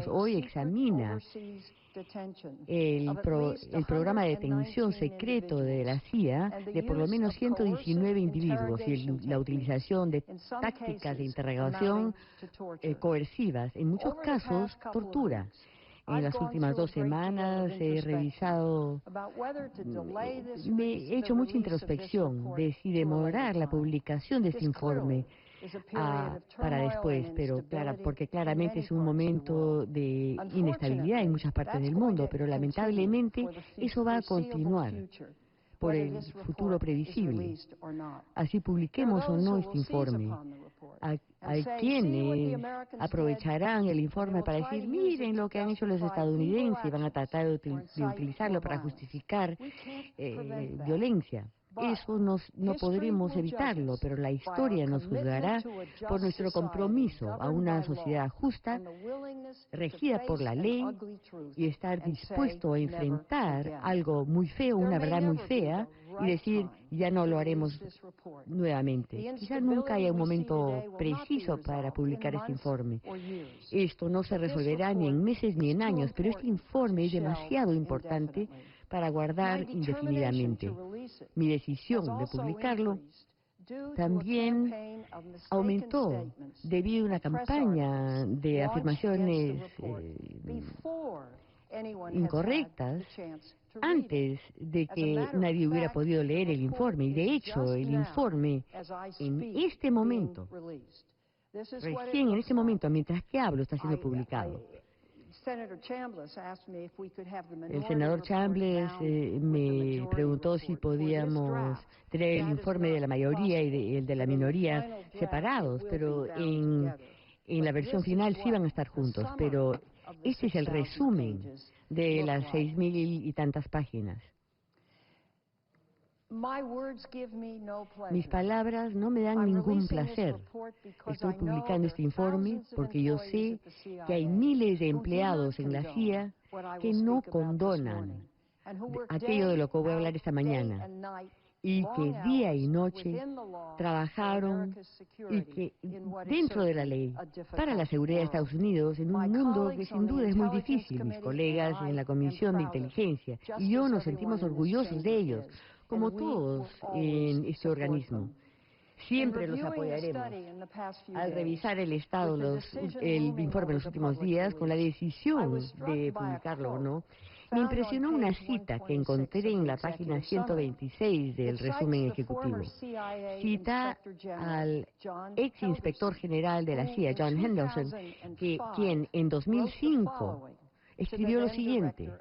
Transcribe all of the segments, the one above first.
Unidos hoy examina el programa de detención secreto de la CIA de por lo menos 119 individuos y la utilización de tácticas de interrogación coercivas, en muchos casos tortura. En las últimas 2 semanas he revisado, me he hecho mucha introspección de si demorar la publicación de este informe para después, pero porque claramente es un momento de inestabilidad en muchas partes del mundo, pero lamentablemente eso va a continuar por el futuro previsible. Así publiquemos o no este informe. Hay quienes aprovecharán el informe para decir, miren lo que han hecho los estadounidenses, y van a tratar de utilizarlo para justificar violencia. Eso no podremos evitarlo, pero la historia nos juzgará por nuestro compromiso a una sociedad justa, regida por la ley, y estar dispuesto a enfrentar algo muy feo, una verdad muy fea, y decir, ya no lo haremos nuevamente. Quizá nunca haya un momento preciso para publicar este informe. Esto no se resolverá ni en meses ni en años, pero este informe es demasiado importante para guardar indefinidamente. Mi decisión de publicarlo también aumentó debido a una campaña de afirmaciones incorrectas antes de que nadie hubiera podido leer el informe. Y de hecho, el informe en este momento, recién en este momento, mientras que hablo, está siendo publicado. El senador Chambliss me preguntó si podíamos tener el informe de la mayoría y el de la minoría separados, pero en la versión final sí van a estar juntos, pero este es el resumen de las 6,000 y tantas páginas. Mis palabras no me dan ningún placer. Estoy publicando este informe porque yo sé que hay miles de empleados en la CIA que no condonan aquello de lo que voy a hablar esta mañana, y que día y noche trabajaron y que dentro de la ley para la seguridad de Estados Unidos en un mundo que sin duda es muy difícil. Mis colegas en la Comisión de Inteligencia y yo nos sentimos orgullosos de ellos, como todos en este organismo. Siempre los apoyaremos. Al revisar el informe en los últimos días, con la decisión de publicarlo o no, me impresionó una cita que encontré en la página 126 del resumen ejecutivo. Cita al ex inspector general de la CIA, John Henderson, quien en 2005 escribió lo siguiente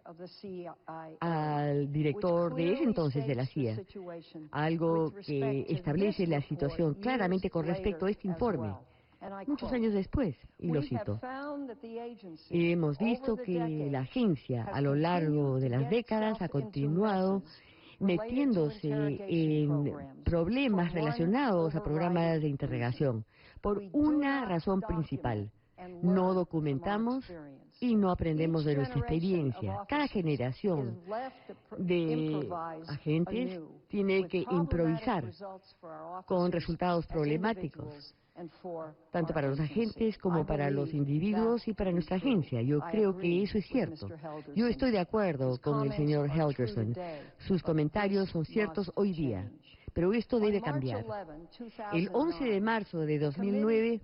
al director de ese entonces de la CIA, algo que establece la situación claramente con respecto a este informe, muchos años después, y lo cito: hemos visto que la agencia a lo largo de las décadas ha continuado metiéndose en problemas relacionados a programas de interrogación por una razón principal: no documentamos y no aprendemos de nuestra experiencia. Cada generación de agentes tiene que improvisar con resultados problemáticos, tanto para los agentes como para los individuos y para nuestra agencia. Yo creo que eso es cierto. Yo estoy de acuerdo con el señor Helgerson. Sus comentarios son ciertos hoy día, pero esto debe cambiar. El 11 de marzo de 2009,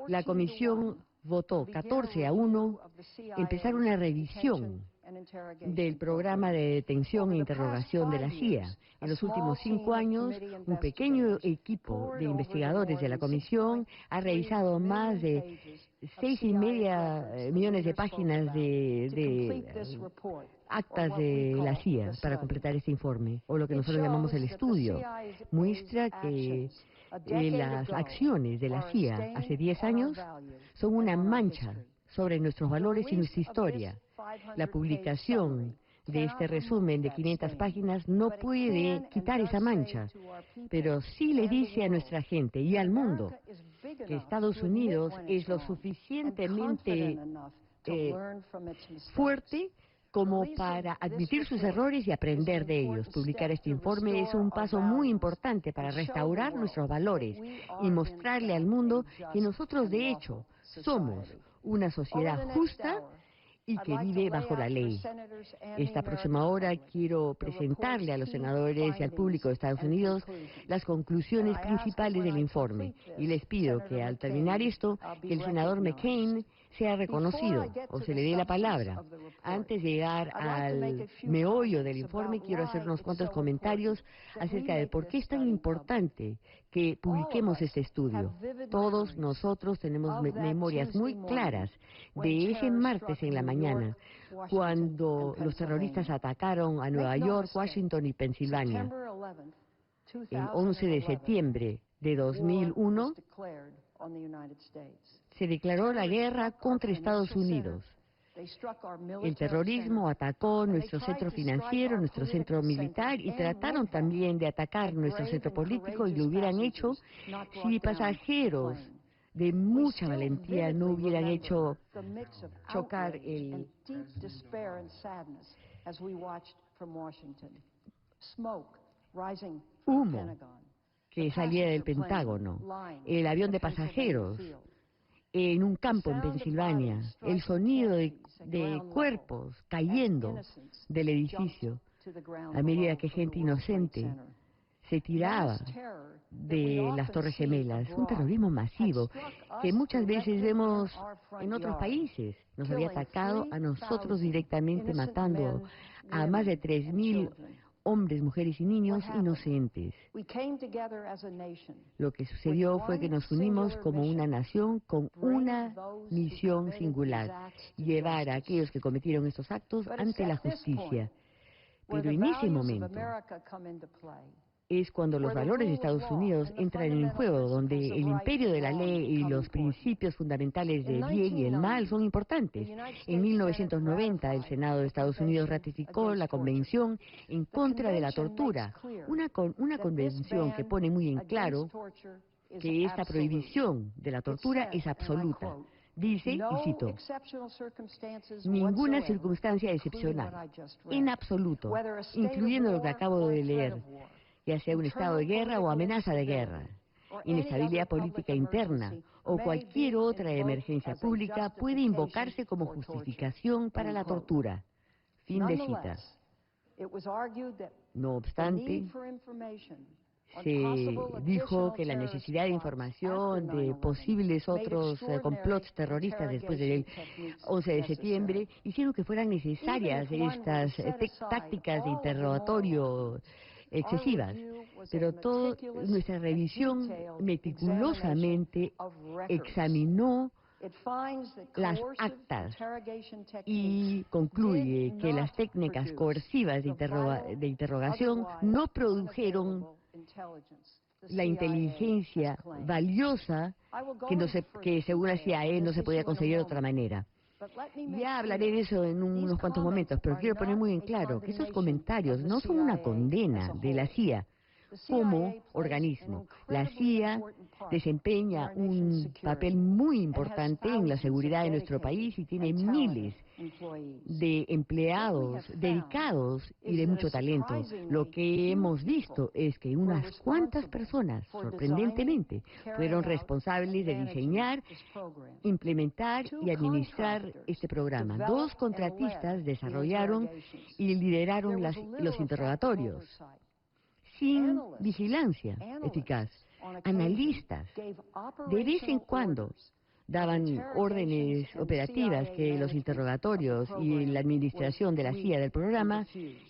la Comisión votó 14-1 empezar una revisión del programa de detención e interrogación de la CIA. En los últimos 5 años, un pequeño equipo de investigadores de la Comisión ha revisado más de 6,5 millones de páginas de actas de la CIA para completar este informe, o lo que nosotros llamamos el estudio. Muestra que las acciones de la CIA hace 10 años son una mancha sobre nuestros valores y nuestra historia. La publicación de este resumen de 500 páginas no puede quitar esa mancha, pero sí le dice a nuestra gente y al mundo que Estados Unidos es lo suficientemente fuerte como para admitir sus errores y aprender de ellos. Publicar este informe es un paso muy importante para restaurar nuestros valores y mostrarle al mundo que nosotros, de hecho, somos una sociedad justa y que vive bajo la ley. Esta próxima hora quiero presentarle a los senadores y al público de Estados Unidos las conclusiones principales del informe y les pido que al terminar esto, que el senador McCain sea reconocido o se le dé la palabra. Antes de llegar al meollo del informe, quiero hacer unos cuantos comentarios acerca de por qué es tan importante que publiquemos este estudio. Todos nosotros tenemos memorias muy claras de ese martes en la mañana, cuando los terroristas atacaron a Nueva York, Washington y Pensilvania. El 11 de septiembre de 2001 se declaró la guerra contra Estados Unidos. El terrorismo atacó nuestro centro financiero, nuestro centro militar y trataron también de atacar nuestro centro político y lo hubieran hecho si pasajeros de mucha valentía no hubieran hecho chocar el humo que salía del Pentágono, el avión de pasajeros en un campo en Pensilvania, el sonido de cuerpos cayendo del edificio a medida que gente inocente se tiraba de las Torres Gemelas. Un terrorismo masivo que muchas veces vemos en otros países. Nos había atacado a nosotros directamente, matando a más de 3.000 hombres, mujeres y niños inocentes. Lo que sucedió fue que nos unimos como una nación con una misión singular: llevar a aquellos que cometieron estos actos ante la justicia. Pero en ese momento es cuando los valores de Estados Unidos entran en juego, donde el imperio de la ley y los principios fundamentales del bien y el mal son importantes. En 1990, el Senado de Estados Unidos ratificó la Convención en contra de la tortura, una convención que pone muy en claro que esta prohibición de la tortura es absoluta. Dice, y cito, ninguna circunstancia excepcional, en absoluto, incluyendo lo que acabo de leer, ya sea un estado de guerra o amenaza de guerra, inestabilidad política interna o cualquier otra emergencia pública, puede invocarse como justificación para la tortura. Fin de cita. No obstante, se dijo que la necesidad de información de posibles otros complots terroristas después del 11 de septiembre hicieron que fueran necesarias estas tácticas de interrogatorio excesivas, pero toda nuestra revisión meticulosamente examinó las actas y concluye que las técnicas coercivas de interrogación no produjeron la inteligencia valiosa que según la CIA no se podía conseguir de otra manera. Ya hablaré de eso en unos cuantos momentos, pero quiero poner muy en claro que esos comentarios no son una condena de la CIA como organismo. La CIA desempeña un papel muy importante en la seguridad de nuestro país y tiene miles de empleados dedicados y de mucho talento. Lo que hemos visto es que unas cuantas personas, sorprendentemente, fueron responsables de diseñar, implementar y administrar este programa. 2 contratistas desarrollaron y lideraron los interrogatorios sin vigilancia eficaz. Analistas de vez en cuando daban órdenes operativas que los interrogatorios y la administración de la CIA del programa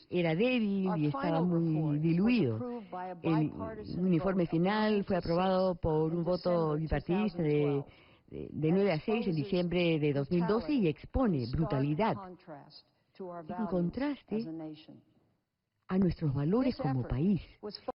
era débil y estaba muy diluido. El informe final fue aprobado por un voto bipartidista de 9 a 6 en diciembre de 2012 y expone brutalidad en contraste a nuestros valores como país.